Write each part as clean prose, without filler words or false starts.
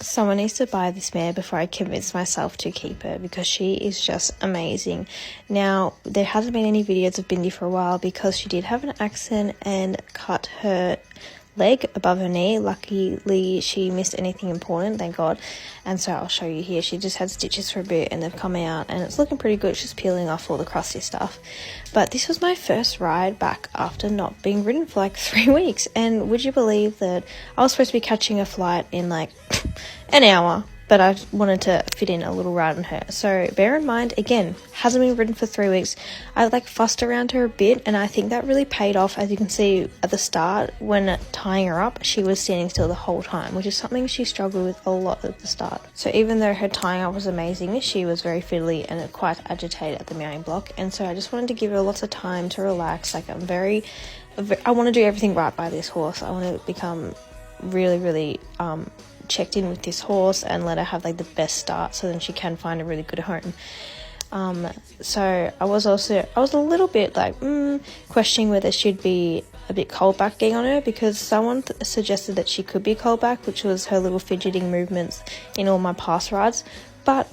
Someone needs to buy this mare before I convince myself to keep her, because she is just amazing. Now, there hasn't been any videos of Bindi for a while because she did have an accident and cut her leg above her knee. Luckily, she missed anything important, thank God. And so I'll show you here. She just had stitches for a bit and they've come out and it's looking pretty good. She's peeling off all the crusty stuff. But this was my first ride back after not being ridden for like 3 weeks. And would you believe that I was supposed to be catching a flight in like an hour, but I wanted to fit in a little ride on her. So bear in mind, again, hasn't been ridden for 3 weeks. I like fussed around her a bit and I think that really paid off. As you can see at the start, when tying her up, she was standing still the whole time, which is something she struggled with a lot at the start. So even though her tying up was amazing, she was very fiddly and quite agitated at the mounting block. And so I just wanted to give her lots of time to relax. Like I want to do everything right by this horse. I want to become really checked in with this horse and let her have like the best start so then she can find a really good home. So I was a little bit like questioning whether she'd be a bit cold back getting on her, because someone suggested that she could be cold back, which was her little fidgeting movements in all my past rides. But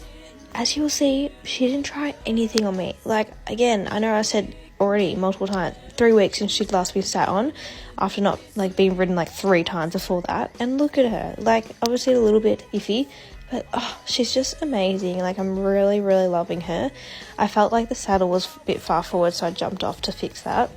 as you'll see, she didn't try anything on me. Like, again, I know I said already multiple times, 3 weeks since she'd last been sat on, after not like being ridden like 3 times before that. And look at her, like obviously a little bit iffy, but she's just amazing. Like, I'm really loving her. I felt like the saddle was a bit far forward, so I jumped off to fix that.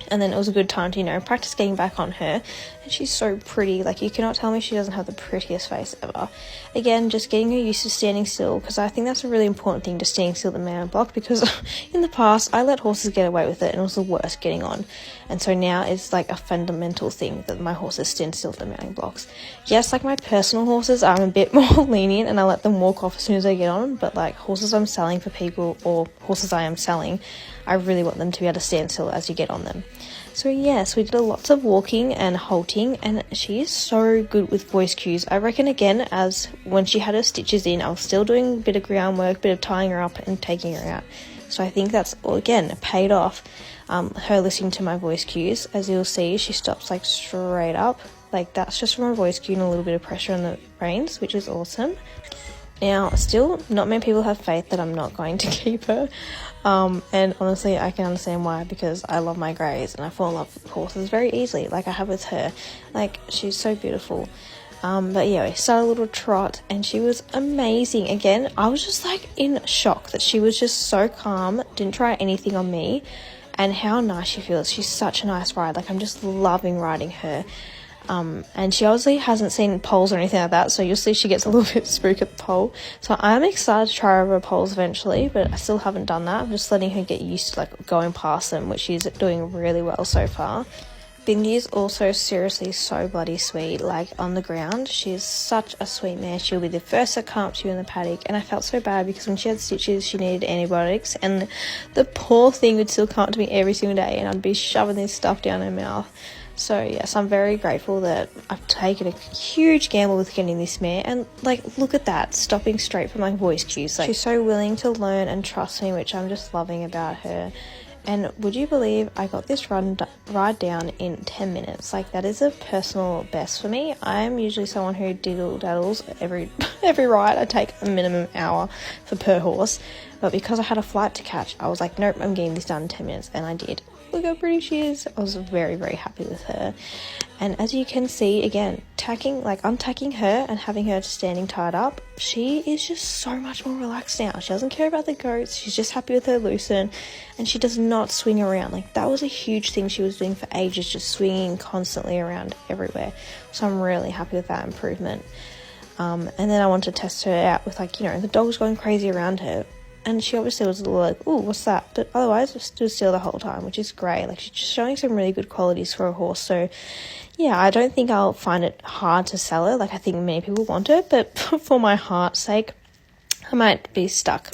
And then it was a good time to, practice getting back on her. And she's so pretty. Like, you cannot tell me she doesn't have the prettiest face ever. Again, just getting her used to standing still, because I think that's a really important thing, to standing still at the mounting block, because in the past, I let horses get away with it, and it was the worst getting on. And so now it's like a fundamental thing that my horses stand still at the mounting blocks. Yes, like my personal horses, I'm a bit more lenient, and I let them walk off as soon as they get on. But like horses I'm selling for people, or horses I am selling, I really want them to be able to stand still as you get on them. So yes, we did lots of walking and halting, and she is so good with voice cues. I reckon, again, as when she had her stitches in, I was still doing a bit of groundwork, bit of tying her up and taking her out. So I think that's, again, paid off, her listening to my voice cues. As you'll see, she stops like straight up. Like, that's just from a voice cue and a little bit of pressure on the reins, which is awesome. Now, still, not many people have faith that I'm not going to keep her. And honestly, I can understand why, because I love my greys and I fall in love with horses very easily, like I have with her. Like, she's so beautiful. But yeah, we started a little trot and she was amazing. Again, I was just like in shock that she was just so calm, didn't try anything on me, and how nice she feels. She's such a nice ride. Like, I'm just loving riding her. And she obviously hasn't seen poles or anything like that, so you'll see she gets a little bit spooked at the pole. So I'm excited to try over poles eventually, but I still haven't done that. I'm just letting her get used to like going past them, which she's doing really well so far. Bindi is also seriously so bloody sweet. Like, on the ground, she's such a sweet mare. She'll be the first to come up to you in the paddock, and I felt so bad because when she had stitches, she needed antibiotics, and the poor thing would still come up to me every single day, and I'd be shoving this stuff down her mouth. So yes, I'm very grateful that I've taken a huge gamble with getting this mare, and like, look at that, stopping straight from my voice cues. Like, she's so willing to learn and trust me, which I'm just loving about her. And would you believe I got this ride down in 10 minutes? Like, that is a personal best for me. I'm usually someone who diddle-daddles every ride. I take a minimum hour for per horse. But because I had a flight to catch, I was like, nope, I'm getting this done in 10 minutes. And I did. Look how pretty she is. I was very happy with her. And as you can see, again, untacking her and having her standing tied up, she is just so much more relaxed now. She doesn't care about the goats. She's just happy with her loosen, and she does not swing around. Like, that was a huge thing she was doing for ages, just swinging constantly around everywhere. So I'm really happy with that improvement. And then I wanted to test her out with, like, the dog was going crazy around her. And she obviously was a little like, ooh, what's that? But otherwise, stood still the whole time, which is great. Like, she's just showing some really good qualities for a horse. So, yeah, I don't think I'll find it hard to sell her. Like, I think many people want her. But for my heart's sake, I might be stuck.